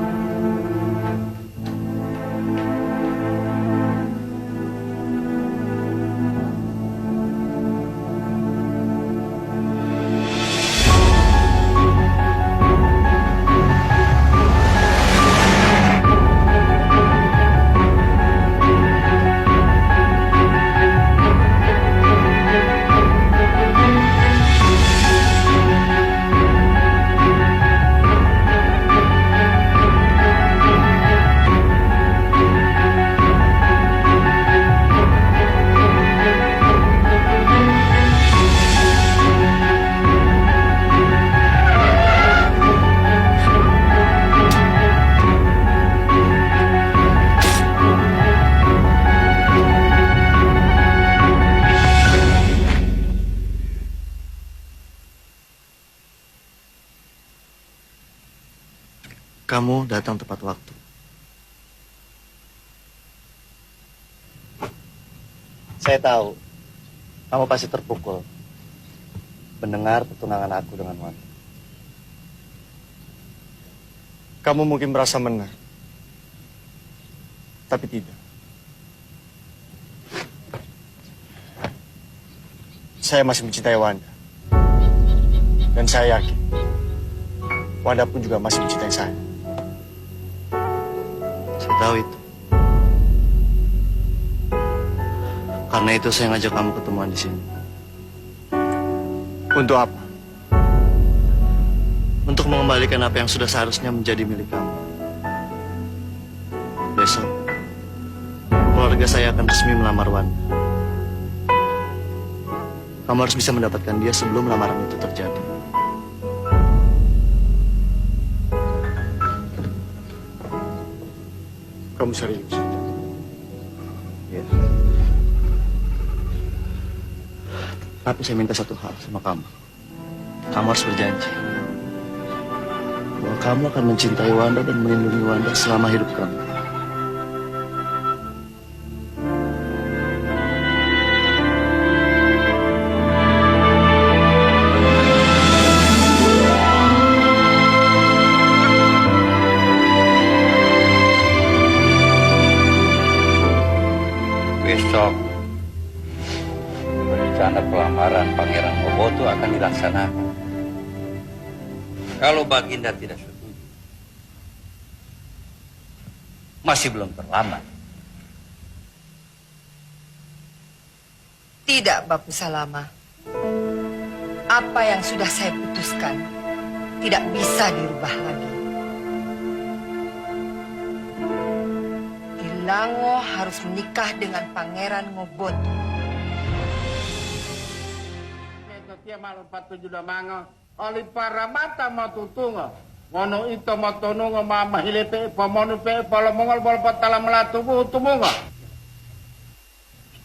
Kamu datang tepat waktu. Saya tahu, kamu pasti terpukul mendengar pertunangan aku dengan Wanda. Kamu mungkin merasa menang, tapi tidak. Saya masih mencintai Wanda. Dan saya yakin, Wanda pun juga masih mencintai saya. Saya tahu itu. Karena itu saya ngajak kamu ketemuan di sini. Untuk apa? Untuk mengembalikan apa yang sudah seharusnya menjadi milik kamu. Besok, keluarga saya akan resmi melamar Wanda. Kamu harus bisa mendapatkan dia sebelum lamaran itu terjadi. Kamu serius? Ya. Tapi saya minta satu hal sama kamu. Kamu harus berjanji bahwa kamu akan mencintai Wanda dan melindungi Wanda selama hidup kamu. Besok rencana pelamaran Pangeran Mobotu akan dilaksanakan. Kalau Baginda tidak setuju, masih belum terlambat. Tidak, Bapu Salama. Apa yang sudah saya putuskan tidak bisa dirubah lagi. Tilango harus menikah dengan Pangeran Ngobotu. Dia malu patu juda mango, oli para mata mau tutungo, mono itu mau tunungo mama hilete, pamonu pe, pala mongol pala patala melatu bu tumungo.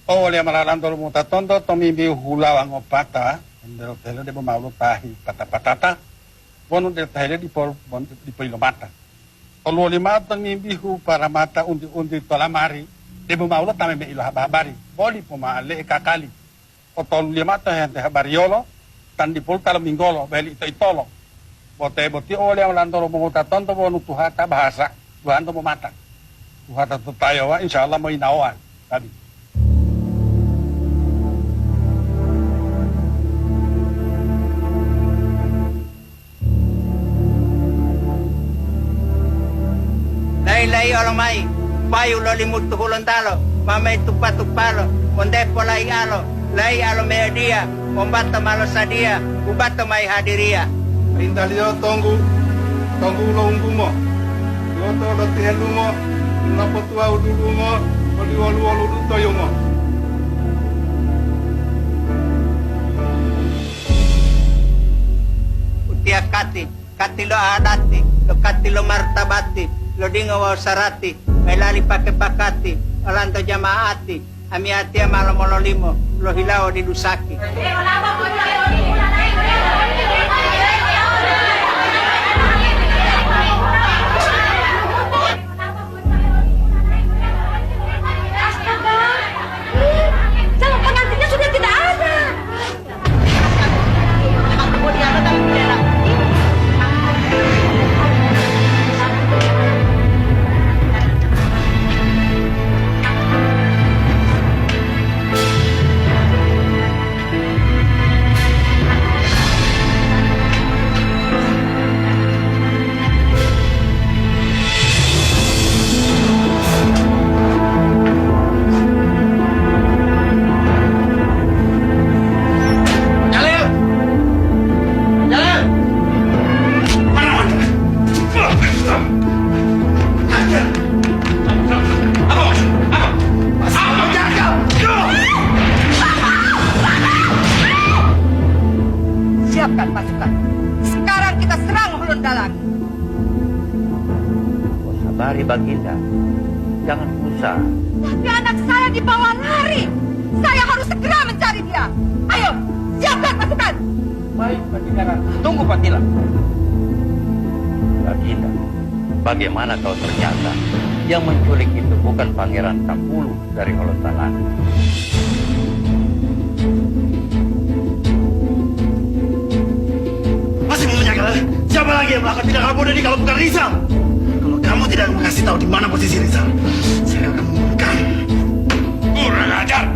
Oh, dia malalan tolu muta tonto tomi bi hula wango pata, endo telo de malu tahi pata patata, bono de tahi di pol di pilo mata. Tolu lima tomi bi hu para mata undi tolamari, de malu tame me ilo habari, boli poma le kakali. Otol lima tah yang teh bariolo tan di pol talo minggolo beli itu itolo bote boti oleh lantoro menguta tonto bonu tuhata bahasa tuhan to mata tuhata tu tayawa insyaallah mau inawan tadi Lai orang mai, bayu lo limut tuhulon talo, mamai tupalo, onde polai alo. Lai alo mea dia, membato malo sadia, ubato mai hadiria. Indah dia tunggu lo unggumo. Loto lo tihelumo, lapo tua udulumo, oli walu dutoyomo. Utia kati lo adati, lo kati lo martabati, lo dingo sarati, melali pake pakati, alanto jamaati, amiati amalo mololimo. Lo hilao di Dusaki. Calon pengantinnya sudah tidak ada. Siapkan pasukan. Sekarang kita serang Hulun Dalang. Oh, sabari Baginda, jangan usah. Tapi anak saya dibawa lari. Saya harus segera mencari dia. Ayo, siapkan pasukan. Baik, Baginda. Tunggu Patila. Baginda, bagaimana kalau ternyata yang menculik itu bukan Pangeran Tapulu dari Holontalan? Masih mau menyangka? Siapa lagi yang melakukan tindakan bodoh ini kalau bukan Rizal? Kalau kamu tidak mengasih tahu di mana posisi Rizal, saya akan membunuhmu. Kurang ajar.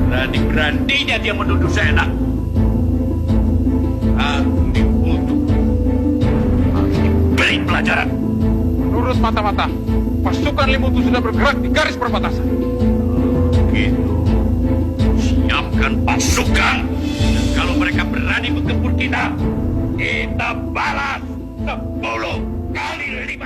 Berani-beraninya dia menuduh seenak. Aku dikutuk. Harus diberi pelajaran. Menurut mata-mata, pasukan Limutu sudah bergerak di garis perbatasan. Gitu. Siapkan pasukan. Dan kalau mereka berani menggempur kita balas 10 kali 5.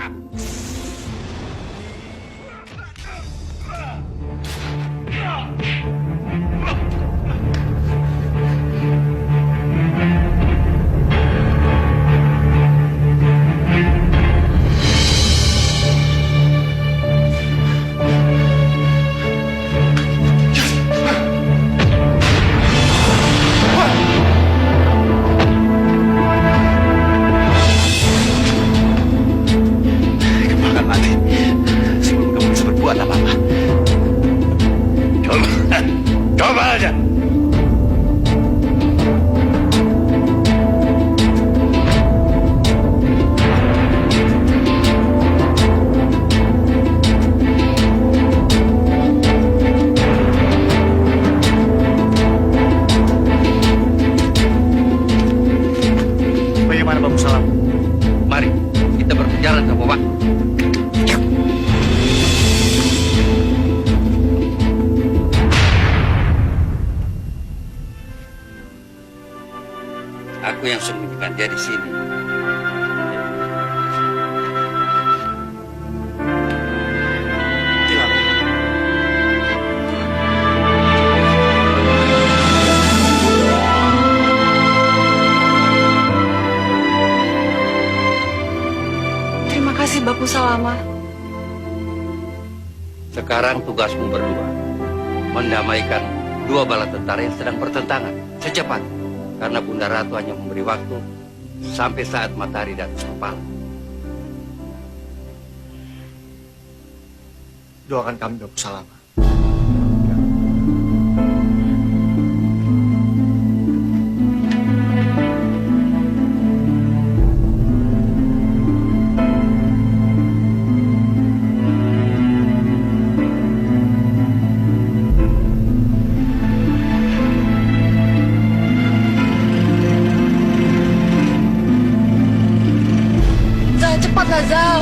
Datuk Salam. Mari kita berbicara tanpa waktu. Aku yang sembunyikan dia di sini. Terima kasih Bapu Salama. Sekarang tugasmu berdua mendamaikan dua bala tentara yang sedang bertentangan secepatnya. Karena Bunda Ratu hanya memberi waktu sampai saat matahari di atas kepala. Doakan kami, Bapu Salama. Cepatlah, Zal.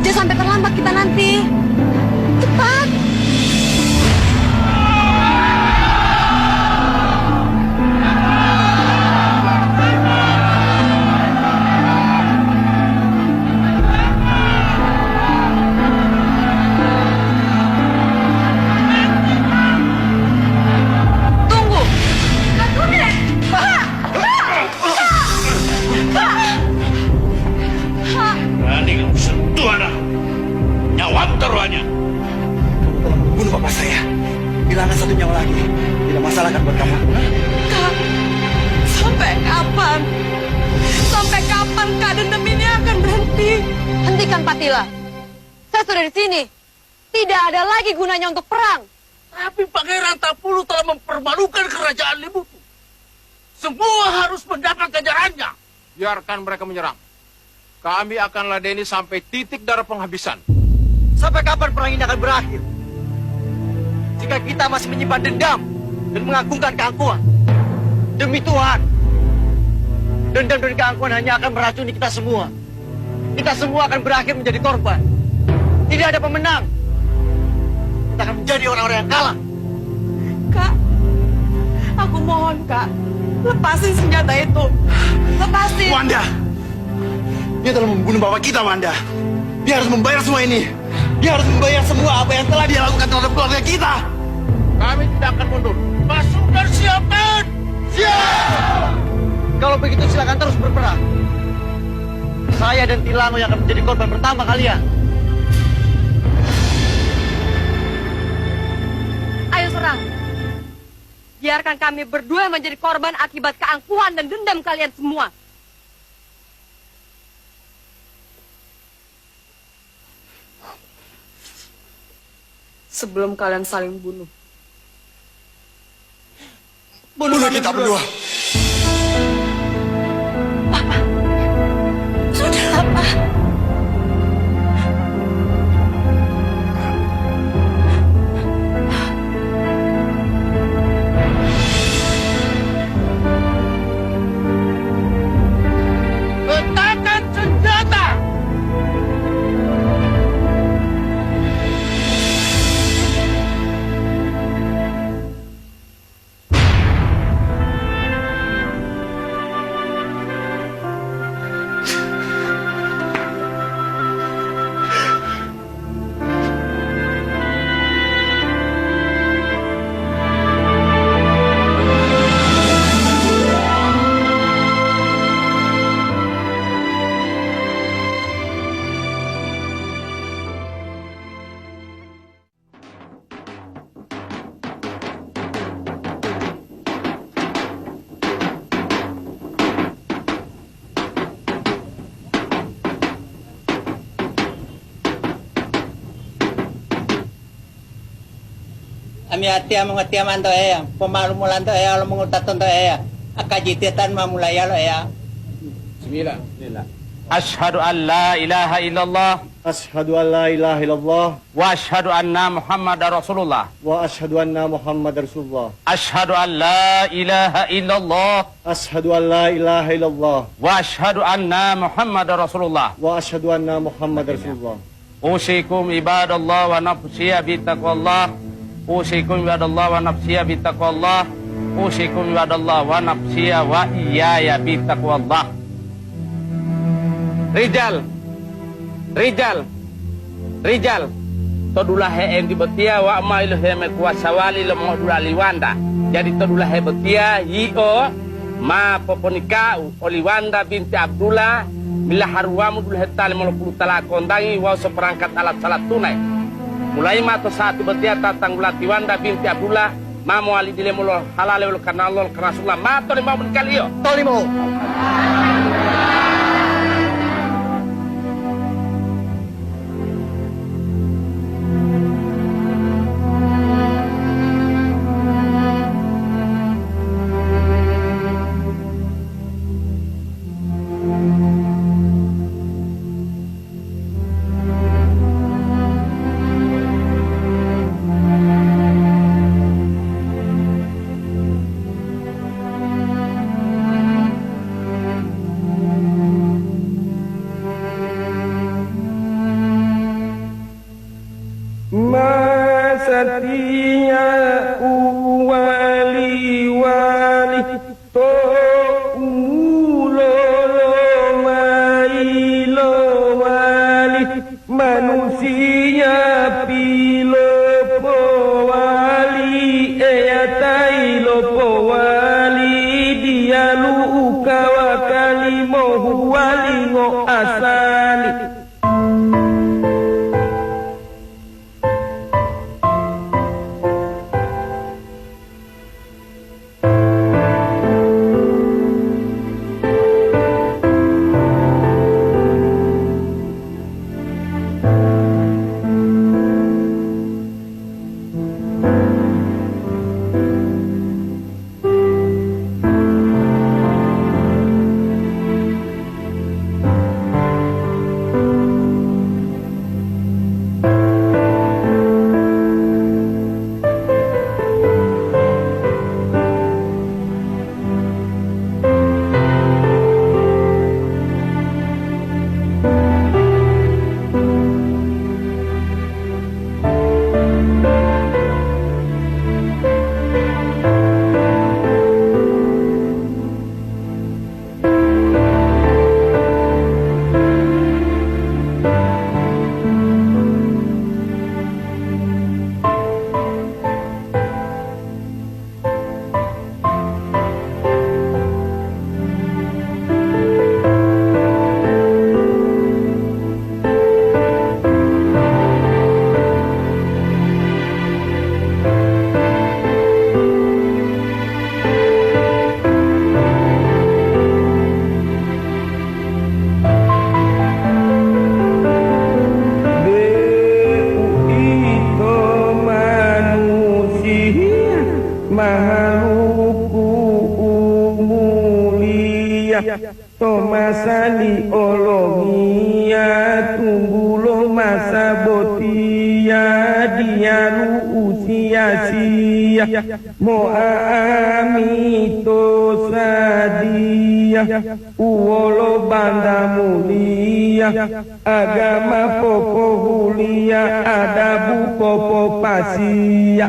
Jangan sampai terlambat kita nanti. Cepat. Tunggu. Berani kamu sentuh anak. Nyawa taruhannya. Kamu telah membunuh bapak saya. Hilangkan satu nyawa lagi. Tidak masalah kan buat kamu? Kak, sampai kapan? Sampai kapan Kak dendam ini akan berhenti? Hentikan Patila. Saya sudah di sini. Tidak ada lagi gunanya untuk perang. Tapi Pangeran Tapulu telah mempermalukan kerajaan Limutu. Semua harus mendapat ganjarannya. Biarkan mereka menyerang. Kami akan ladeni sampai titik darah penghabisan. Sampai kapan perang ini akan berakhir? Jika kita masih menyimpan dendam dan mengagungkan keangkuhan. Demi Tuhan, dendam dan keangkuhan hanya akan meracuni kita semua. Kita semua akan berakhir menjadi korban. Tidak ada pemenang. Kita akan menjadi orang-orang yang kalah. Kak, aku mohon Kak, lepasin senjata itu. Lepasin. Wanda, dia telah membunuh bapak kita, Wanda. Dia harus membayar semua ini. Dia harus membayar semua apa yang telah dia lakukan terhadap keluarga kita. Kami tidak akan mundur. Pasukan siapkan! Siap! Kalau begitu silakan terus berperang. Saya dan Tilango yang akan menjadi korban pertama kalian. Ayo serang. Biarkan kami berdua menjadi korban akibat keangkuhan dan dendam kalian semua. Sebelum kalian saling bunuh. Bunuh kita berdua. Sudah, Pak. Letakkan senjata! Ami atia mengatia manto ya, pemalu mulanto ya, lo mengutaton to ya, akajitetan mamulaya lo ya. Bismillah. Asyhadu an la ilaha illallah Asyhadu an la ilaha illallah. Wa asyhadu anna Muhammadar Rasulullah. Wa asyhadu anna Muhammadar Rasulullah. Asyhadu an la ilaha illallah. Asyhadu an la ilaha illallah. Wa asyhadu anna Muhammadar Rasulullah. Wa asyhadu anna Muhammadar Rasulullah. Usikum ibadallah wa nafsiya bitaqwallah. Usikum ibadallah wa nafsiya bitaqwallah. Usikum ibadallah wa nafsiya wa iyaya bitaqwallah. Rijal, Rijal, Rijal. Todulah he di betia wa mailu he me kuasa wali le modula liwanda. Jadi todulah he betia yio ma poponika Oliwanda binti Abdullah bila harwamu dul hetali molopulu tala kondangi wa seperangkat alat salat tunai. Mulai mato satu betia tatang bulati Wanda binti Abdullah mamo ali dile mulo halale ul karena Allah karena Rasulullah mato ni mau berkali yo. Tolimo. Tomasani olomia tunggulo masa botia dialu usia sia moamito sadia uolo banda mulia agama popo hulia adabu popo pasia